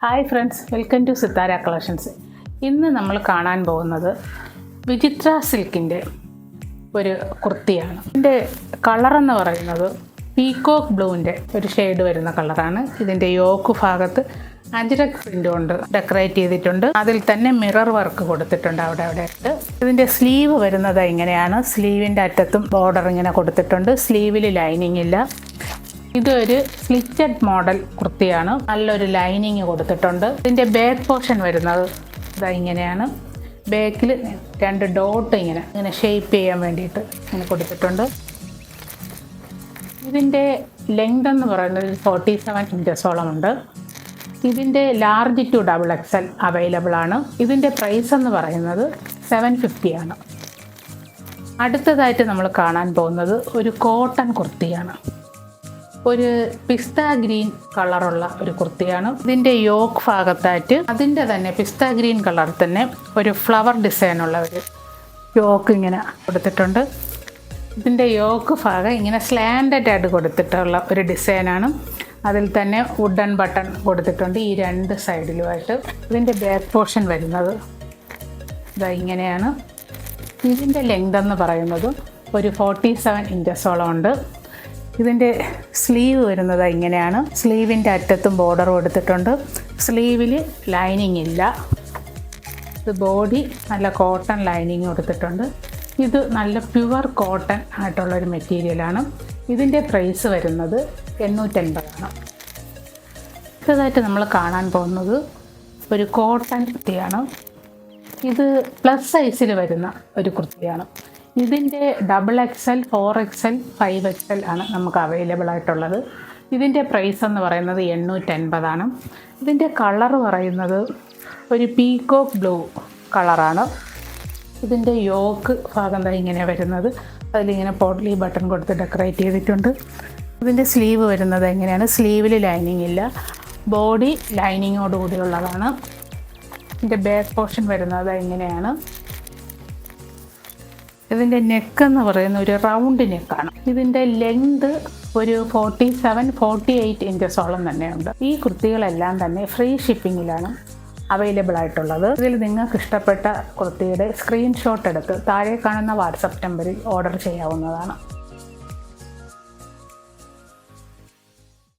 Hi friends, welcome to Sithara collections. ഇന്ന് നമ്മൾ കാണാൻ പോകുന്നത് വിചിത്ര സിൽക്കിൻ്റെ ഒരു കുർത്തിയാണ്. ഇതിൻ്റെ കളറെന്ന് പറയുന്നത് പീകോക്ക് ബ്ലൂവിൻ്റെ ഒരു ഷെയ്ഡ് വരുന്ന കളറാണ്. ഇതിൻ്റെ യോക്ക് ഭാഗത്ത് അജ്രക് പ്രിൻ്റ് കൊണ്ട് ഡെക്കറേറ്റ് ചെയ്തിട്ടുണ്ട്. അതിൽ തന്നെ മിറർ വർക്ക് കൊടുത്തിട്ടുണ്ട് അവിടെ ആയിട്ട്. ഇതിൻ്റെ സ്ലീവ് വരുന്നത് ഇങ്ങനെയാണ്. സ്ലീവിൻ്റെ അറ്റത്തും ബോർഡർ ഇങ്ങനെ കൊടുത്തിട്ടുണ്ട്. സ്ലീവിൽ ലൈനിങ് ഇല്ല. ഇതൊരു സ്ലിറ്റഡ് മോഡൽ കുർത്തിയാണ്. നല്ലൊരു ലൈനിങ് കൊടുത്തിട്ടുണ്ട്. ഇതിൻ്റെ ബാക്ക് പോർഷൻ വരുന്നത് ഇതാ ഇങ്ങനെയാണ്. ബാക്കിൽ 2 ഡോട്ട് ഇങ്ങനെ ഷേപ്പ് ചെയ്യാൻ വേണ്ടിയിട്ട് ഇങ്ങനെ കൊടുത്തിട്ടുണ്ട്. ഇതിൻ്റെ ലെങ്ത് എന്ന് പറയുന്നത് 47 ഇഞ്ചസോളം ഉണ്ട്. ഇതിൻ്റെ ലാർജ് ടു XXL അവൈലബിൾ ആണ്. ഇതിൻ്റെ പ്രൈസ് എന്ന് പറയുന്നത് 750 ആണ്. അടുത്തതായിട്ട് നമ്മൾ കാണാൻ പോകുന്നത് ഒരു കോട്ടൺ കുർത്തിയാണ്. ഒരു പിസ്ത ഗ്രീൻ കളറുള്ള ഒരു കുർത്തിയാണ്. ഇതിൻ്റെ യോക്ക് ഭാഗത്തായിട്ട് അതിൻ്റെ തന്നെ പിസ്ത ഗ്രീൻ കളർ തന്നെ ഒരു ഫ്ലവർ ഡിസൈനുള്ള ഒരു യോക്ക് ഇങ്ങനെ കൊടുത്തിട്ടുണ്ട്. ഇതിൻ്റെ യോക്ക് ഭാഗം ഇങ്ങനെ സ്ലാൻഡഡ് ആയിട്ട് കൊടുത്തിട്ടുള്ള ഒരു ഡിസൈനാണ്. അതിൽ തന്നെ വുഡൻ ബട്ടൺ കൊടുത്തിട്ടുണ്ട് ഈ 2 സൈഡിലുമായിട്ട്. ഇതിൻ്റെ ബാക്ക് പോർഷൻ വരുന്നത് ഇതാ ഇങ്ങനെയാണ്. ഇതിൻ്റെ ലെങ്ത് എന്ന് പറയുന്നത് ഒരു 47 ഇഞ്ചസോളം ഉണ്ട്. ഇതിൻ്റെ സ്ലീവ് വരുന്നത് ഇങ്ങനെയാണ്. സ്ലീവിൻ്റെ അറ്റത്തും ബോർഡർ കൊടുത്തിട്ടുണ്ട്. സ്ലീവിൽ ലൈനിങ് ഇല്ല. ഇത് ബോഡി നല്ല കോട്ടൺ ലൈനിങ് കൊടുത്തിട്ടുണ്ട്. ഇത് നല്ല പ്യുവർ കോട്ടൺ ആയിട്ടുള്ളൊരു മെറ്റീരിയലാണ്. ഇതിൻ്റെ പ്രൈസ് വരുന്നത് 850 ആണ്. അടുത്തതായിട്ട് നമ്മൾ കാണാൻ പോകുന്നത് ഒരു കോട്ടൺ കുർത്തിയാണ്. ഇത് പ്ലസ് സൈസിൽ വരുന്ന ഒരു കുർത്തിയാണ്. ഇതിൻ്റെ XXL, 4XL, 5XL ആണ് നമുക്ക് അവൈലബിൾ ആയിട്ടുള്ളത്. ഇതിൻ്റെ പ്രൈസ് എന്ന് പറയുന്നത് 850 ആണ്. ഇതിൻ്റെ കളർ പറയുന്നത് ഒരു പീകോക്ക് ബ്ലൂ കളറാണ്. ഇതിൻ്റെ യോക്ക് ഭാഗം ഇങ്ങനെ വരുന്നത്. അതിലിങ്ങനെ പോട്ട്ലി ബട്ടൺ കൊടുത്ത് ഡെക്കറേറ്റ് ചെയ്തിട്ടുണ്ട്. ഇതിൻ്റെ സ്ലീവ് വരുന്നത് എങ്ങനെയാണ്. സ്ലീവിൽ ലൈനിങ് ഇല്ല. ബോഡി ലൈനിങ്ങോട് കൂടിയുള്ളതാണ്. ഇതിൻ്റെ ബാക്ക് പോർഷൻ വരുന്നത് ഇങ്ങനെയാണ്. ഇതിൻ്റെ നെക്ക് എന്ന് പറയുന്ന ഒരു റൗണ്ട് നെക്കാണ്. ഇതിൻ്റെ ലെങ്ത് ഒരു 47-48 ഇഞ്ചസോളം തന്നെയുണ്ട്. ഈ കുർത്തികളെല്ലാം തന്നെ ഫ്രീ ഷിപ്പിങ്ങിലാണ് അവൈലബിൾ ആയിട്ടുള്ളത്. ഇതിൽ നിങ്ങൾക്ക് ഇഷ്ടപ്പെട്ട കുർത്തിയുടെ സ്ക്രീൻഷോട്ട് എടുത്ത് താഴെ കാണുന്ന വാട്സപ്പ് നമ്പറിൽ ഓർഡർ ചെയ്യാവുന്നതാണ്.